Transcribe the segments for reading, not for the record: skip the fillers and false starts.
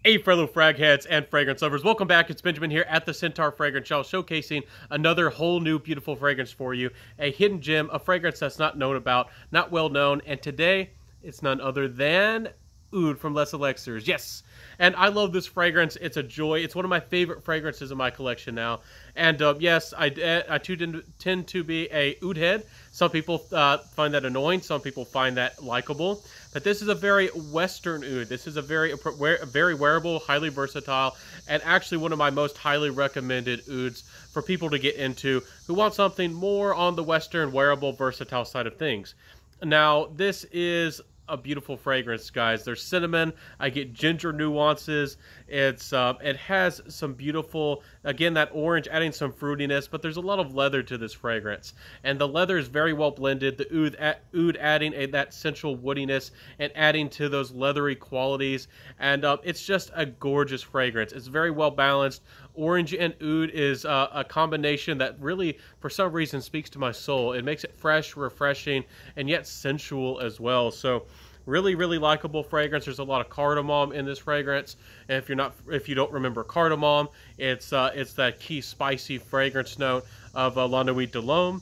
Hey fellow frag heads and fragrance lovers, welcome back. It's Benjamin here at the Centaur Fragrance Show, showcasing another whole new beautiful fragrance for you. A hidden gem, a fragrance that's not known about, not well known, and today it's none other than Oud from LesElexirs. Yes, and I love this fragrance. It's a joy. It's one of my favorite fragrances in my collection now. And yes, I too tend to be a Oud head. Some people find that annoying. Some people find that likable. But this is a very Western Oud. This is a very wearable, highly versatile, and actually one of my most highly recommended Ouds for people to get into who want something more on the Western, wearable, versatile side of things. Now, this is a beautiful fragrance, guys. There's cinnamon. I get ginger nuances. It has some beautiful, again, that orange adding some fruitiness, but there's a lot of leather to this fragrance, and the leather is very well blended. The oud adding that sensual woodiness and adding to those leathery qualities, and it's just a gorgeous fragrance. It's very well balanced. Orange and oud is a combination that really, for some reason, speaks to my soul. It makes it fresh, refreshing, and yet sensual as well. So really, really likable fragrance. There's a lot of cardamom in this fragrance. And if you don't remember cardamom, it's that key spicy fragrance note of La Nuit de l'Homme.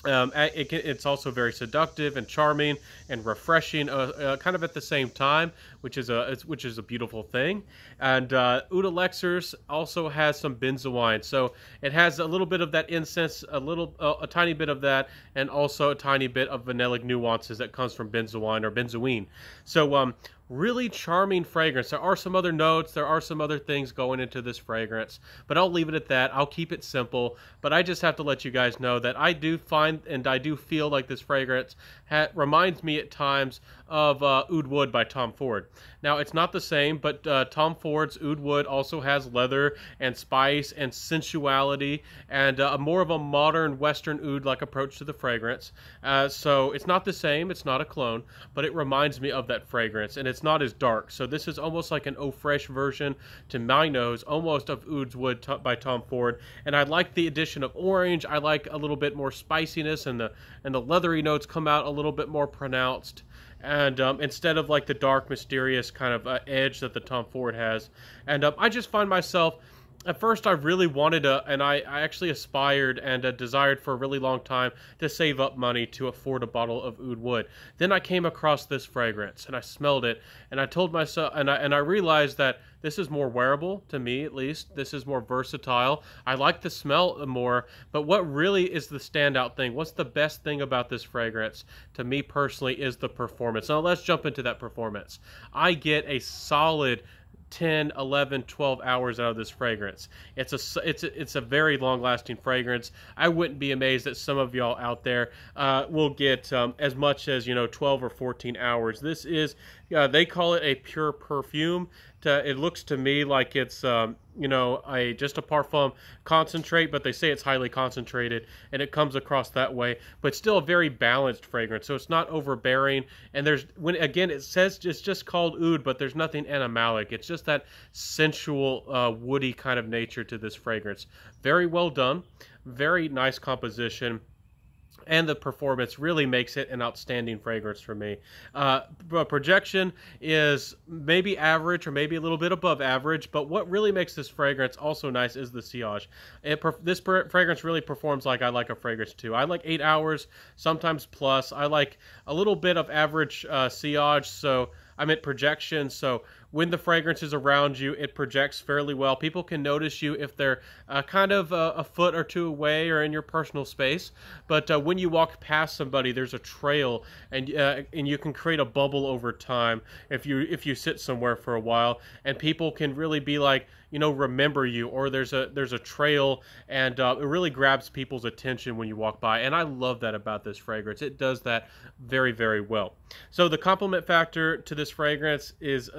It's also very seductive and charming and refreshing, kind of at the same time, which is a beautiful thing. And Oud Elixirs also has some benzoin, so it has a little bit of that incense, a tiny bit of that, and also a tiny bit of vanillic nuances that comes from benzoin or benzoin. So really charming fragrance. There are some other notes, there are some other things going into this fragrance, but I'll leave it at that. I'll keep it simple, but I just have to let you guys know that I do find and I do feel like this fragrance reminds me at times of Oud Wood by Tom Ford. Now, it's not the same, but Tom Ford's Oud Wood also has leather and spice and sensuality and more of a modern Western oud-like approach to the fragrance. So it's not the same, it's not a clone, but it reminds me of that fragrance, and it's not as dark. So this is almost like an Eau Fraiche version to my nose, almost of Oud Wood by Tom Ford. And I like the addition of orange. I like a little bit more spiciness, and the leathery notes come out a little bit more pronounced. And instead of like the dark, mysterious kind of edge that the Tom Ford has. And I just find myself, at first I really wanted and I actually aspired and desired for a really long time to save up money to afford a bottle of Oud Wood. Then I came across this fragrance and I smelled it and I told myself, and I realized that this is more wearable, to me at least. This is more versatile. I like the smell more, but what really is the standout thing? What's the best thing about this fragrance, to me personally, is the performance. Now let's jump into that performance. I get a solid 10, 11, 12 hours out of this fragrance. It's a very long-lasting fragrance. I wouldn't be amazed that some of y'all out there will get as much as 12 or 14 hours. This is they call it a pure perfume. It looks to me like it's just a parfum concentrate, but they say it's highly concentrated and it comes across that way, but still a very balanced fragrance. So it's not overbearing, and again it says it's just called oud, but there's nothing animalic. It's just that sensual woody kind of nature to this fragrance. Very well done, very nice composition, and the performance really makes it an outstanding fragrance for me. Projection is maybe average or maybe a little bit above average, but what really makes this fragrance also nice is the sillage. This fragrance really performs like I like a fragrance too. I like 8 hours, sometimes plus. I like a little bit of average sillage, so I'm at projection, so when the fragrance is around you, it projects fairly well. People can notice you if they're kind of a foot or two away or in your personal space. But when you walk past somebody, there's a trail, and you can create a bubble over time if you sit somewhere for a while, and people can really be like, remember you, or there's a trail, and it really grabs people's attention when you walk by. And I love that about this fragrance. It does that very, very well. So the compliment factor to this fragrance is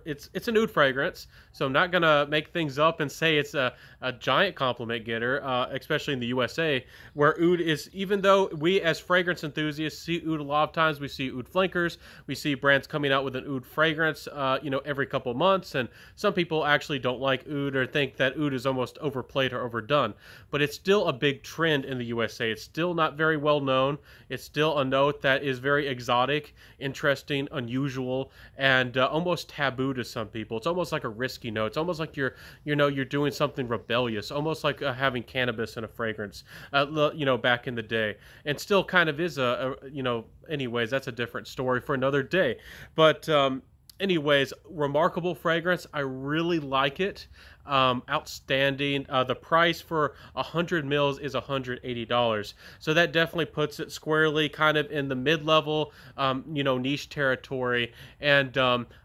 it's an oud fragrance, so I'm not gonna make things up and say it's a giant compliment getter, especially in the USA, where oud is, even though we as fragrance enthusiasts see oud a lot of times, we see oud flankers, we see brands coming out with an oud fragrance every couple months, and some people actually don't like oud or think that oud is almost overplayed or overdone, but it's still a big trend in the USA. It's still not very well known. It's still a note that is very exotic, interesting, unusual, and almost taboo taboo to some people. It's almost like a risky note. It's almost like you're doing something rebellious, almost like having cannabis in a fragrance, back in the day, and still kind of is anyways, that's a different story for another day. But anyways, remarkable fragrance. I really like it. Outstanding. The price for 100 mils is $180, so that definitely puts it squarely kind of in the mid-level, niche territory. And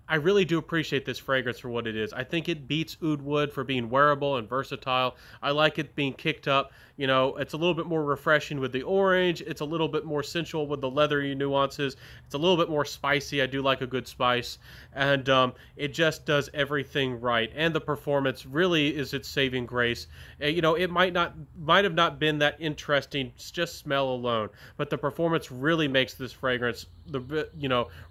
I really do appreciate this fragrance for what it is. I think it beats Oud Wood for being wearable and versatile. I like it being kicked up. It's a little bit more refreshing with the orange. It's a little bit more sensual with the leathery nuances. It's a little bit more spicy. I do like a good spice. And it just does everything right. And the performance really is its saving grace. It might have not been that interesting, just smell alone, but the performance really makes this fragrance,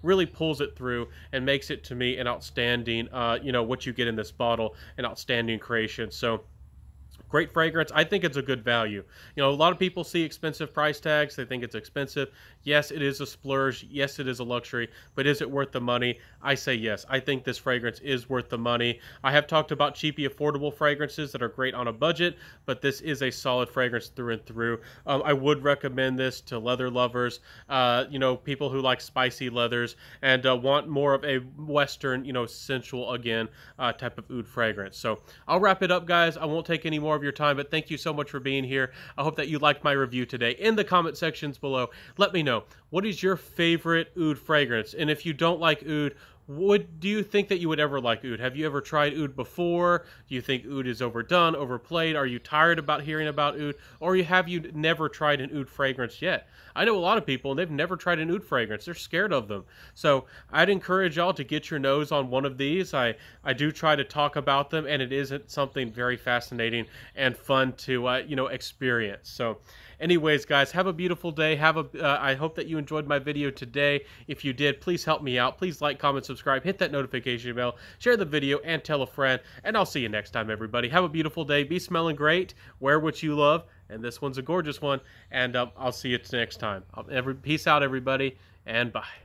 really pulls it through and makes it, to me, an outstanding, what you get in this bottle, an outstanding creation. So great fragrance. I think it's a good value. A lot of people see expensive price tags. They think it's expensive. Yes, it is a splurge. Yes, it is a luxury. But is it worth the money? I say yes. I think this fragrance is worth the money. I have talked about cheapy, affordable fragrances that are great on a budget, but this is a solid fragrance through and through. I would recommend this to leather lovers, people who like spicy leathers and want more of a Western, sensual, again, type of oud fragrance. So I'll wrap it up, guys. I won't take any more of your time, but thank you so much for being here. I hope that you liked my review today. In the comment sections below, let me know, what is your favorite oud fragrance? And if you don't like oud, do you think that you would ever like oud? Have you ever tried oud before? Do you think oud is overdone, overplayed? Are you tired about hearing about oud? Or have you never tried an oud fragrance yet? I know a lot of people, and they've never tried an oud fragrance. They're scared of them. So I'd encourage y'all to get your nose on one of these. I do try to talk about them, and it isn't something very fascinating and fun to experience. So anyways, guys, have a beautiful day. I hope that you enjoyed my video today. If you did, please help me out. Please like, comment, subscribe, hit that notification bell, share the video, and tell a friend. And I'll see you next time, everybody. Have a beautiful day. Be smelling great. Wear what you love. And this one's a gorgeous one. And I'll see you next time. Peace out, everybody, and bye.